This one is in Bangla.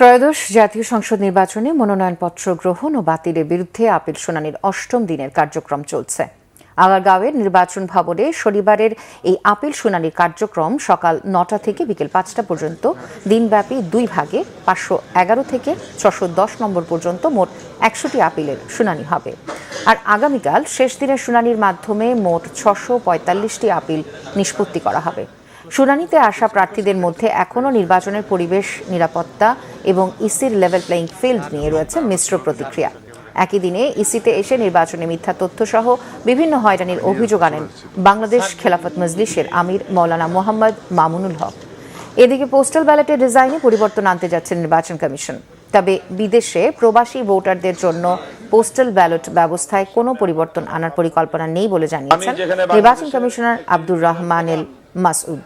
ত্রয়োদশ জাতীয় সংসদ নির্বাচনে মনোনয়নপত্র গ্রহণ ও বাতিলের বিরুদ্ধে আপিল শুনানির অষ্টম দিনের কার্যক্রম চলছে। আগারগাঁওয়ের নির্বাচন ভবনে শনিবারের এই আপিল শুনানির কার্যক্রম সকাল ৯টা থেকে বিকেল ৫টা পর্যন্ত দিনব্যাপী দুই ভাগে ৫১১ থেকে ৬১০ নম্বর পর্যন্ত মোট ১০০টি আপিলের শুনানি হবে। আর আগামীকাল শেষ দিনের শুনানির মাধ্যমে মোট ৬৪৫টি আপিল নিষ্পত্তি করা হবে। শুনানিতে আসা প্রার্থীদের মধ্যে এখনও নির্বাচনের পরিবেশ, নিরাপত্তা এবং ইসির লেভেল প্লেইং ফিল্ড নিয়ে রয়েছে মিশ্র প্রতিক্রিয়া। একই দিনে ইসিতে এসে নির্বাচনে মিথ্যা তথ্যসহ বিভিন্ন হয়রানির অভিযোগ আনেন বাংলাদেশ খেলাফত মজলিসের আমির মৌলানা মোহাম্মদ মামুনুল হক। এদিকে পোস্টাল ব্যালটের ডিজাইনে পরিবর্তন আনতে যাচ্ছে নির্বাচন কমিশন। তবে বিদেশে প্রবাসী ভোটারদের জন্য পোস্টাল ব্যালট ব্যবস্থায় কোনো পরিবর্তন আনার পরিকল্পনা নেই বলে জানিয়েছেন নির্বাচন কমিশনার আব্দুর রহমান এল মাসউদ।